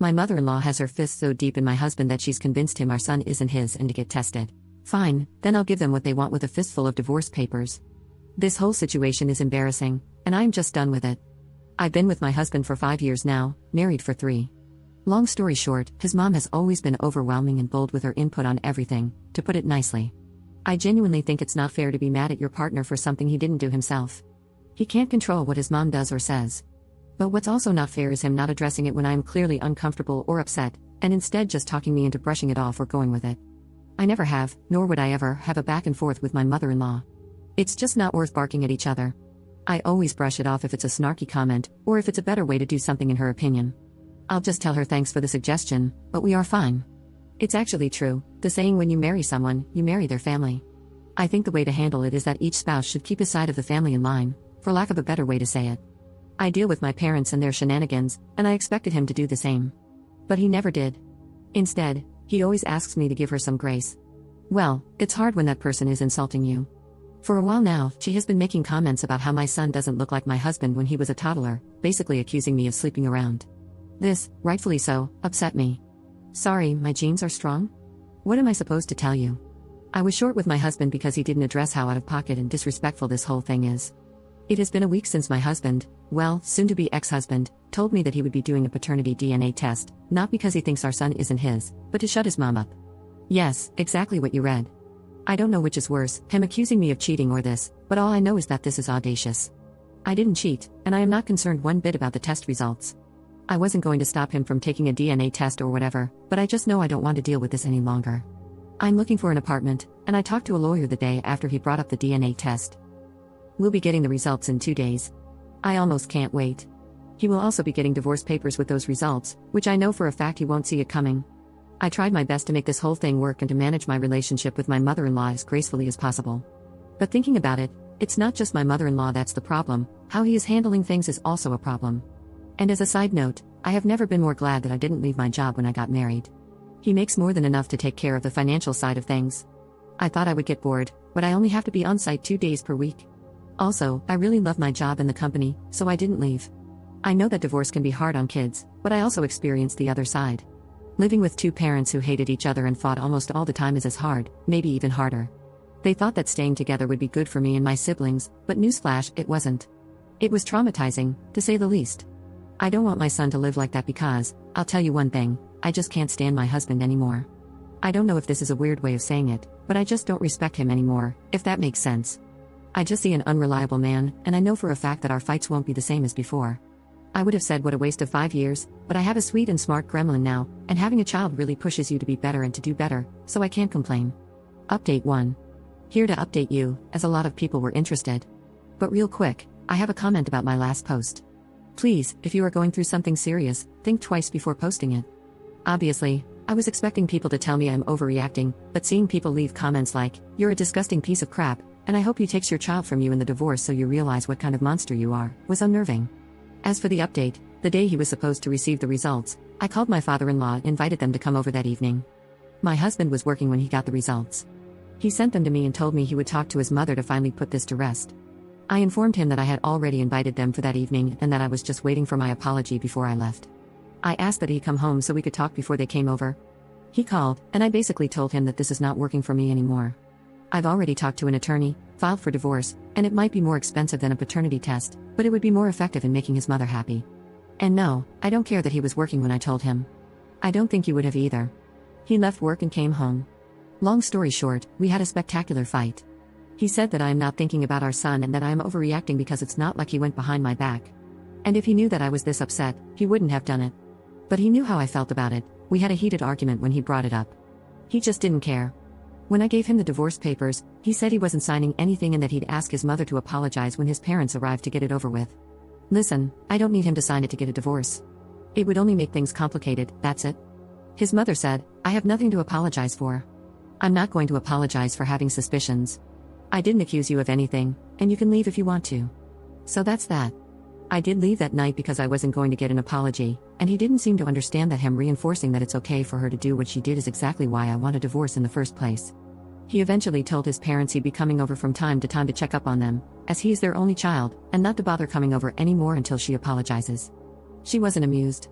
My mother-in-law has her fists so deep in my husband that she's convinced him our son isn't his and to get tested. Fine, then I'll give them what they want with a fistful of divorce papers. This whole situation is embarrassing, and I'm just done with it. I've been with my husband for 5 years now, married for 3. Long story short, his mom has always been overwhelming and bold with her input on everything, to put it nicely. I genuinely think it's not fair to be mad at your partner for something he didn't do himself. He can't control what his mom does or says. But what's also not fair is him not addressing it when I'm clearly uncomfortable or upset, and instead just talking me into brushing it off or going with it. I never have, nor would I ever, have a back and forth with my mother-in-law. It's just not worth barking at each other. I always brush it off if it's a snarky comment, or if it's a better way to do something in her opinion. I'll just tell her thanks for the suggestion, but we are fine. It's actually true, the saying when you marry someone, you marry their family. I think the way to handle it is that each spouse should keep his side of the family in line, for lack of a better way to say it. I deal with my parents and their shenanigans, and I expected him to do the same. But he never did. Instead, he always asks me to give her some grace. Well, it's hard when that person is insulting you. For a while now, she has been making comments about how my son doesn't look like my husband when he was a toddler, basically accusing me of sleeping around. This, rightfully so, upset me. Sorry, my genes are strong? What am I supposed to tell you? I was short with my husband because he didn't address how out of pocket and disrespectful this whole thing is. It has been a week since my husband, well, soon-to-be ex-husband, told me that he would be doing a paternity DNA test, not because he thinks our son isn't his, but to shut his mom up. Yes, exactly what you read. I don't know which is worse, him accusing me of cheating or this, but all I know is that this is audacious. I didn't cheat, and I am not concerned one bit about the test results. I wasn't going to stop him from taking a DNA test or whatever, but I just know I don't want to deal with this any longer. I'm looking for an apartment, and I talked to a lawyer the day after he brought up the DNA test. We'll be getting the results in 2 days. I almost can't wait. He will also be getting divorce papers with those results, which I know for a fact he won't see it coming. I tried my best to make this whole thing work and to manage my relationship with my mother-in-law as gracefully as possible. But thinking about it, it's not just my mother-in-law that's the problem, how he is handling things is also a problem. And as a side note, I have never been more glad that I didn't leave my job when I got married. He makes more than enough to take care of the financial side of things. I thought I would get bored, but I only have to be on site 2 days per week. Also, I really love my job and the company, so I didn't leave. I know that divorce can be hard on kids, but I also experienced the other side. Living with 2 parents who hated each other and fought almost all the time is as hard, maybe even harder. They thought that staying together would be good for me and my siblings, but newsflash, it wasn't. It was traumatizing, to say the least. I don't want my son to live like that because, I'll tell you one thing, I just can't stand my husband anymore. I don't know if this is a weird way of saying it, but I just don't respect him anymore, if that makes sense. I just see an unreliable man, and I know for a fact that our fights won't be the same as before. I would have said what a waste of 5 years, but I have a sweet and smart gremlin now, and having a child really pushes you to be better and to do better, so I can't complain. Update 1. Here to update you, as a lot of people were interested. But real quick, I have a comment about my last post. Please, if you are going through something serious, think twice before posting it. Obviously, I was expecting people to tell me I'm overreacting, but seeing people leave comments like, "You're a disgusting piece of crap, and I hope he takes your child from you in the divorce so you realize what kind of monster you are," was unnerving. As for the update, the day he was supposed to receive the results, I called my father-in-law and invited them to come over that evening. My husband was working when he got the results. He sent them to me and told me he would talk to his mother to finally put this to rest. I informed him that I had already invited them for that evening and that I was just waiting for my apology before I left. I asked that he come home so we could talk before they came over. He called, and I basically told him that this is not working for me anymore. I've already talked to an attorney, filed for divorce, and it might be more expensive than a paternity test, but it would be more effective in making his mother happy. And no, I don't care that he was working when I told him. I don't think you would have either. He left work and came home. Long story short, we had a spectacular fight. He said that I am not thinking about our son and that I am overreacting because it's not like he went behind my back. And if he knew that I was this upset, he wouldn't have done it. But he knew how I felt about it. We had a heated argument when he brought it up. He just didn't care. When I gave him the divorce papers, he said he wasn't signing anything and that he'd ask his mother to apologize when his parents arrived to get it over with. Listen, I don't need him to sign it to get a divorce. It would only make things complicated, that's it. His mother said, "I have nothing to apologize for. I'm not going to apologize for having suspicions. I didn't accuse you of anything, and you can leave if you want to." So that's that. I did leave that night because I wasn't going to get an apology, and he didn't seem to understand that him reinforcing that it's okay for her to do what she did is exactly why I want a divorce in the first place. He eventually told his parents he'd be coming over from time to time to check up on them, as he is their only child, and not to bother coming over anymore until she apologizes. She wasn't amused.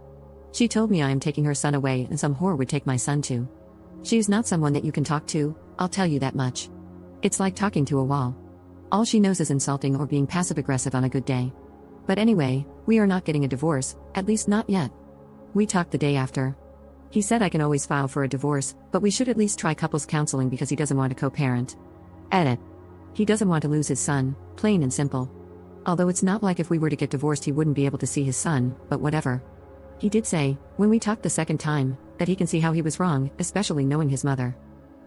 She told me I am taking her son away and some whore would take my son too. She is not someone that you can talk to, I'll tell you that much. It's like talking to a wall. All she knows is insulting or being passive-aggressive on a good day. But anyway, we are not getting a divorce, at least not yet. We talked the day after. He said I can always file for a divorce, but we should at least try couples counseling because he doesn't want to co-parent. Edit. He doesn't want to lose his son, plain and simple. Although it's not like if we were to get divorced he wouldn't be able to see his son, but whatever. He did say, when we talked the second time, that he can see how he was wrong, especially knowing his mother.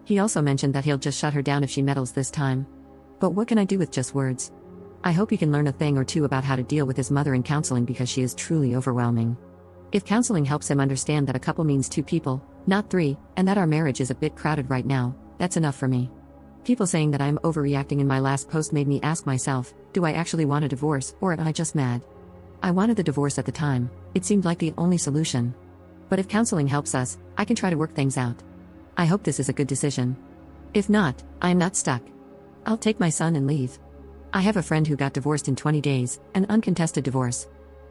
He also mentioned that he'll just shut her down if she meddles this time. But what can I do with just words? I hope he can learn a thing or two about how to deal with his mother in counseling because she is truly overwhelming. If counseling helps him understand that a couple means two people, not three, and that our marriage is a bit crowded right now, that's enough for me. People saying that I'm overreacting in my last post made me ask myself, do I actually want a divorce, or am I just mad? I wanted the divorce at the time, it seemed like the only solution. But if counseling helps us, I can try to work things out. I hope this is a good decision. If not, I'm not stuck. I'll take my son and leave. I have a friend who got divorced in 20 days, an uncontested divorce.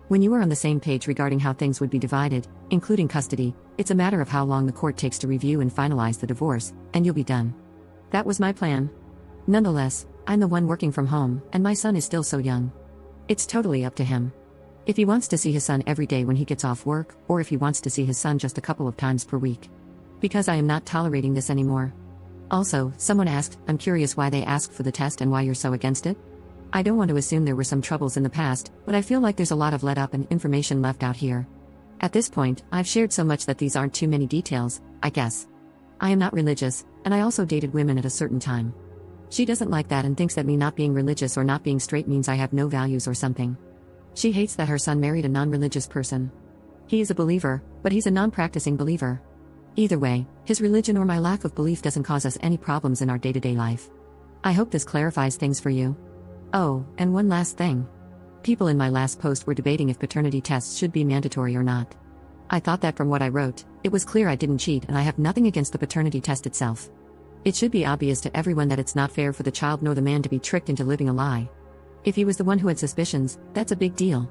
When you are on the same page regarding how things would be divided, including custody, it's a matter of how long the court takes to review and finalize the divorce, and you'll be done. That was my plan. Nonetheless, I'm the one working from home, and my son is still so young. It's totally up to him. If he wants to see his son every day when he gets off work, or if he wants to see his son just a couple of times per week. Because I am not tolerating this anymore. Also, someone asked, I'm curious why they asked for the test and why you're so against it? I don't want to assume there were some troubles in the past, but I feel like there's a lot of let up and information left out here. At this point, I've shared so much that these aren't too many details, I guess. I am not religious, and I also dated women at a certain time. She doesn't like that and thinks that me not being religious or not being straight means I have no values or something. She hates that her son married a non-religious person. He is a believer, but he's a non-practicing believer. Either way, his religion or my lack of belief doesn't cause us any problems in our day-to-day life. I hope this clarifies things for you. Oh, and one last thing. People in my last post were debating if paternity tests should be mandatory or not. I thought that from what I wrote, it was clear I didn't cheat and I have nothing against the paternity test itself. It should be obvious to everyone that it's not fair for the child nor the man to be tricked into living a lie. If he was the one who had suspicions, that's a big deal.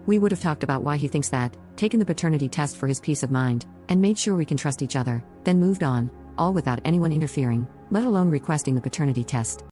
We would have talked about why he thinks that, taken the paternity test for his peace of mind, and made sure we can trust each other, then moved on, all without anyone interfering, let alone requesting the paternity test.